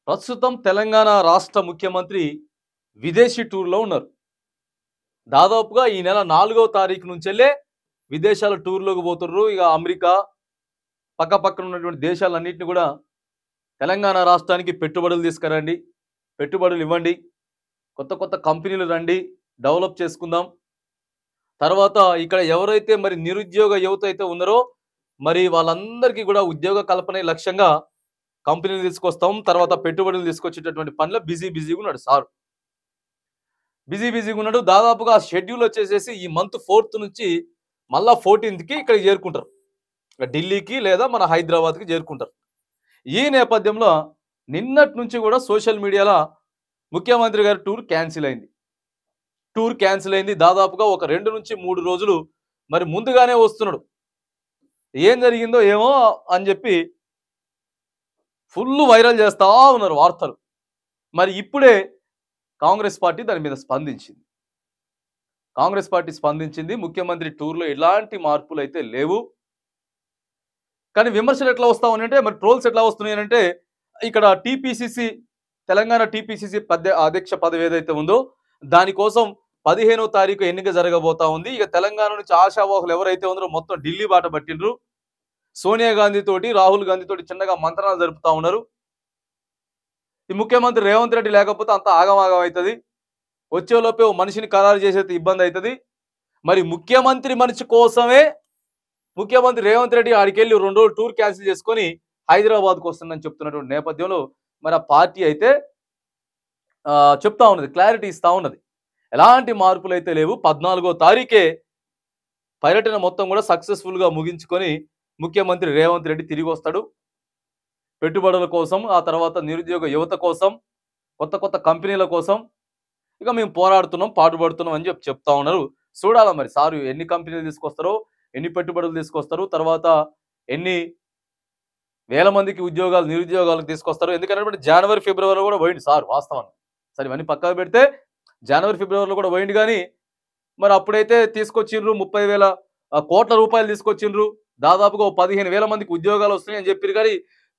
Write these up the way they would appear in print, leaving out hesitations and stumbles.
ప్రస్తుతం తెలంగాణ రాష్ట్ర ముఖ్యమంత్రి విదేశీ టూర్‌లో ఉన్నారు. దాదాపుగా ఈ నెల 4వ తారీఖు నుంచెల్లే విదేశాల టూర్‌లోకి పోతుర్రు. ఇగ అమెరికా, పక్కపక్కన ఉన్నటువంటి దేశాలన్నిటిని కూడా తెలంగాణ రాష్ట్రానికి పెట్టుబడులు తీసుకురండి, పెట్టుబడులు ఇవ్వండి, కొత్త కొత్త కంపెనీలు రండి, డెవలప్ చేసుకుందాం. తర్వాత ఇక్కడ ఎవరైతే మరి నిరుద్యోగ యువత అయితే ఉన్నారో మరి వాళ్ళందరికీ కూడా ఉద్యోగ కల్పనే లక్ష్యంగా కంపెనీలు తీసుకొస్తాం. తర్వాత పెట్టుబడులు తీసుకొచ్చేటటువంటి పనిలో బిజీగా ఉన్నాడు సారు. బిజీగా ఉన్నాడు. దాదాపుగా షెడ్యూల్ వచ్చేసేసి ఈ మంత్ 4థ్ నుంచి మళ్ళా 14థ్‌కి ఇక్కడికి చేరుకుంటారు. ఢిల్లీకి లేదా మన హైదరాబాద్‌కి చేరుకుంటారు. ఈ నేపథ్యంలో నిన్నటి నుంచి కూడా సోషల్ మీడియాలో ముఖ్యమంత్రి గారి టూర్ క్యాన్సిల్ అయింది. దాదాపుగా ఒక 2-3 రోజులు మరి ముందుగానే వస్తున్నాడు. ఏం జరిగిందో ఏమో అని చెప్పి ఫుల్ వైరల్ చేస్తా ఉన్నారు వార్తలు. మరి ఇప్పుడే కాంగ్రెస్ పార్టీ దాని మీద స్పందించింది. ముఖ్యమంత్రి టూర్‌లో ఎలాంటి మార్పులైతే లేవు. కానీ విమర్శలు ఎట్లా వస్తా ఉన్నాయంటే, మరి ట్రోల్స్ ఎట్లా వస్తున్నాయనంటే, ఇక్కడ టీపీసీసీ తెలంగాణ టీపీసీసీ అధ్యక్ష పదవి ఏదైతే ఉందో దానికోసం 15వ తారీఖు ఎన్నిక జరగబోతా ఉంది. ఇక తెలంగాణ నుంచి ఆశావాహులు ఎవరైతే ఉన్నారో మొత్తం ఢిల్లీ బాట పట్టిండ్రు. సోనియా గాంధీ తోటి, రాహుల్ గాంధీ తోటి చిన్నగా మంత్రాలు జరుపుతా ఉన్నారు. ఈ ముఖ్యమంత్రి రేవంత్ రెడ్డి లేకపోతే అంత ఆగమాగం అవుతుంది. వచ్చేలోపే ఓ మనిషిని ఖరారు చేసేది ఇబ్బంది అవుతుంది. మరి ముఖ్యమంత్రి మనిషి కోసమే ముఖ్యమంత్రి రేవంత్ రెడ్డి ఆడికెళ్ళి 2 రోజులు టూర్ క్యాన్సిల్ చేసుకొని హైదరాబాద్కు వస్తుందని చెప్తున్నటువంటి నేపథ్యంలో మరి ఆ పార్టీ అయితే చెప్తా ఉన్నది, క్లారిటీ ఇస్తా ఉన్నది. ఎలాంటి మార్పులు అయితే లేవు. 14వ తారీఖే పర్యటన మొత్తం కూడా సక్సెస్ఫుల్గా ముగించుకొని ముఖ్యమంత్రి రేవంత్ రెడ్డి తిరిగి వస్తాడు. పెట్టుబడుల కోసం, ఆ తర్వాత నిరుద్యోగ యువత కోసం, కొత్త కొత్త కంపెనీల కోసం ఇక మేము పోరాడుతున్నాం, పాటుపడుతున్నాం అని చెప్తా ఉన్నారు. చూడాలా మరి సారు ఎన్ని కంపెనీలు తీసుకొస్తారో, ఎన్ని పెట్టుబడులు తీసుకొస్తారు, తర్వాత ఎన్ని వేల మందికి ఉద్యోగాలు నిరుద్యోగాలకు తీసుకొస్తారు. ఎందుకంటే జనవరి ఫిబ్రవరిలో కూడా పోయింది సార్ వాస్తవం. సరే ఇవన్నీ పక్కకు పెడితే జనవరి ఫిబ్రవరిలో కూడా పోయింది. కానీ మరి అప్పుడైతే తీసుకొచ్చిండ్రు 30,000 కోట్ల రూపాయలు తీసుకొచ్చిండ్రు. దాదాపుగా 15,000 మందికి ఉద్యోగాలు వస్తున్నాయి అని చెప్పారు. కానీ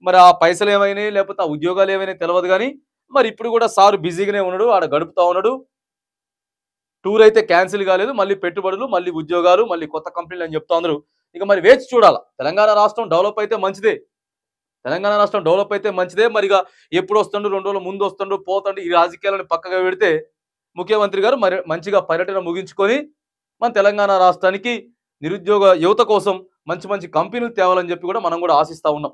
మరి ఆ పైసలు ఏమైనాయి లేకపోతే ఆ ఉద్యోగాలు ఏమైనా తెలియదు. కానీ మరి ఇప్పుడు కూడా సారు బిజీగానే ఉన్నాడు, ఆడ గడుపుతా ఉన్నాడు. టూర్ అయితే క్యాన్సిల్ కాలేదు. మళ్ళీ పెట్టుబడులు, మళ్ళీ ఉద్యోగాలు, మళ్ళీ కొత్త కంపెనీలు అని చెప్తా ఉన్నారు. ఇక మరి వేచి చూడాలా. తెలంగాణ రాష్ట్రం డెవలప్ అయితే మంచిదే. మరి ఇక ఎప్పుడు వస్తుండు, 2 రోజుల ముందు వస్తుండు, పోతుండు, ఈ రాజకీయాలను పక్కగా పెడితే ముఖ్యమంత్రి గారు మరి మంచిగా పర్యటన ముగించుకొని మన తెలంగాణ రాష్ట్రానికి నిరుద్యోగ యువత కోసం మంచి మంచి కంపెనీలు తేవాలని చెప్పి కూడా మనం కూడా ఆశిస్తా ఉన్నాం.